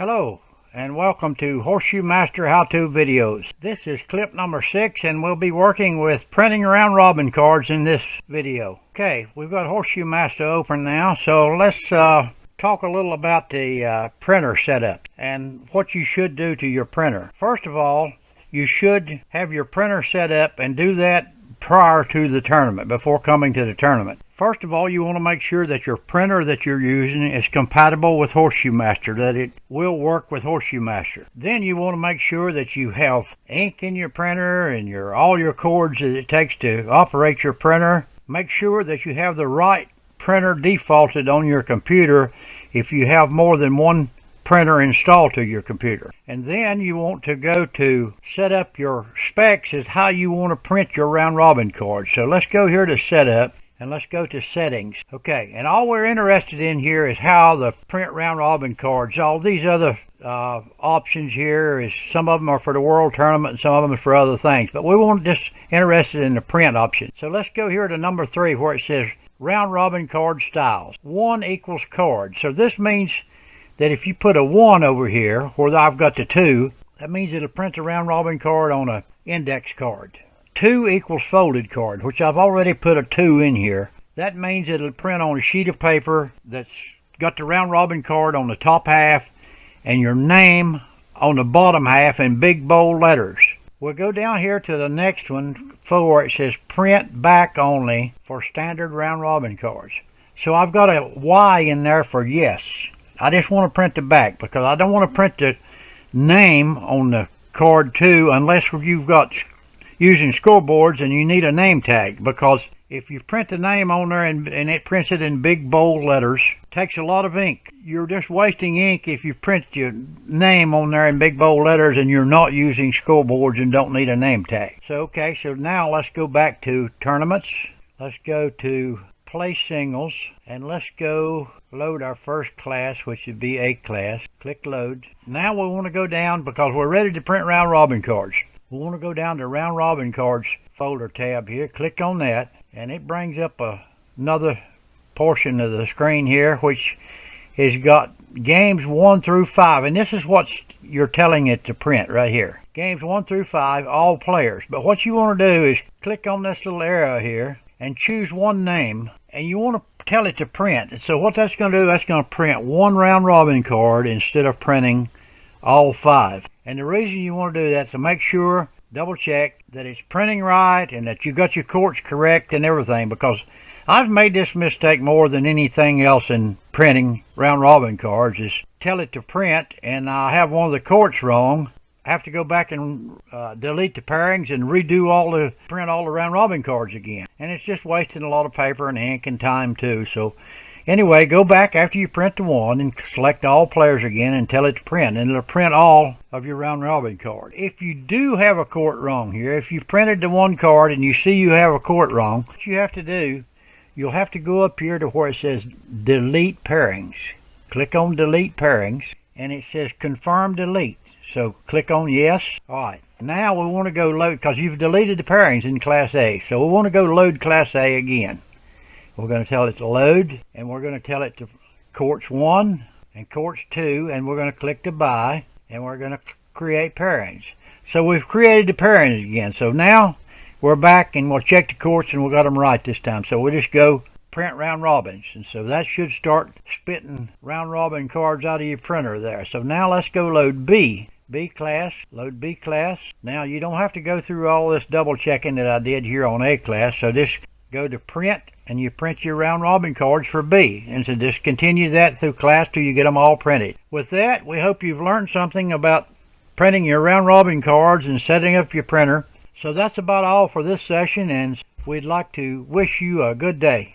Hello and welcome to Horseshoe Master How-To Videos. This is clip number 6 and we'll be working with printing round robin cards in this video. Okay, we've got Horseshoe Master open now, so let's talk a little about the printer setup and what you should do to your printer. First of all, you should have your printer set up and do that prior to the tournament, before coming to the tournament. First of all, you want to make sure that your printer that you're using is compatible with Horseshoe Master, that it will work with Horseshoe Master. Then you want to make sure that you have ink in your printer and all your cords that it takes to operate your printer. Make sure that you have the right printer defaulted on your computer if you have more than one printer installed to your computer. And then you want to go to set up your specs as how you want to print your round robin cards. So let's go here to setup and let's go to settings. Okay, and all we're interested in here is how the print round robin cards. All these other options here, is some of them are for the world tournament and some of them are for other things, but we want just interested in the print option. So let's go here to number 3 where it says round robin card styles. 1 equals card. So this means that if you put a 1 over here where I've got the 2, that means it'll print a round robin card on an index card. 2 equals folded card, which I've already put a 2 in here. That means it'll print on a sheet of paper that's got the round robin card on the top half and your name on the bottom half in big bold letters. We'll go down here to the next one, 4. It says print back only for standard round robin cards. So I've got a Y in there for yes. I just want to print the back because I don't want to print the name on the card too unless you've got using scoreboards and you need a name tag, because if you print the name on there and it prints it in big bold letters, it takes a lot of ink. You're just wasting ink if you print your name on there in big bold letters and you're not using scoreboards and don't need a name tag. So okay, so now let's go back to tournaments. Let's go to play singles and let's go load our first class, which would be A class. Click load. Now we want to go down because we're ready to print round robin cards. We want to go down to round robin cards folder tab here. Click on that and it brings up another portion of the screen here, which has got games 1 through 5, and this is what you're telling it to print right here. Games 1 through 5, all players. But what you want to do is click on this little arrow here and choose one name, and you want to tell it to print. And so what that's going to do, that's going to print 1 round robin card instead of printing all 5. And the reason you want to do that is to make sure, double check that it's printing right and that you got your courts correct and everything, because I've made this mistake more than anything else in printing round robin cards, is tell it to print and I have one of the courts wrong. I have to go back and delete the pairings and redo print all the round robin cards again, and it's just wasting a lot of paper and ink and time too. So anyway, go back after you print the 1 and select all players again and tell it to print, and it'll print all of your round robin card. If you do have a court wrong here, if you printed the 1 card and you see you have a court wrong, what you have to do, you'll have to go up here to where it says delete pairings. Click on delete pairings and it says confirm delete. So click on yes. Alright, now we want to go load, because you've deleted the pairings in Class A. So we want to go load Class A again. We're going to tell it to load, and we're going to tell it to courts 1 and courts 2, and we're going to click to buy, and we're going to create pairings. So we've created the pairings again. So now we're back and we'll check the courts and we got them right this time. So we'll just go print round robins, and so that should start spitting round robin cards out of your printer there. So now let's go load B class, load B class. Now you don't have to go through all this double checking that I did here on A class, so just go to print and you print your round robin cards for B, and so just continue that through class till you get them all printed. With that, we hope you've learned something about printing your round robin cards and setting up your printer. So that's about all for this session, and we'd like to wish you a good day.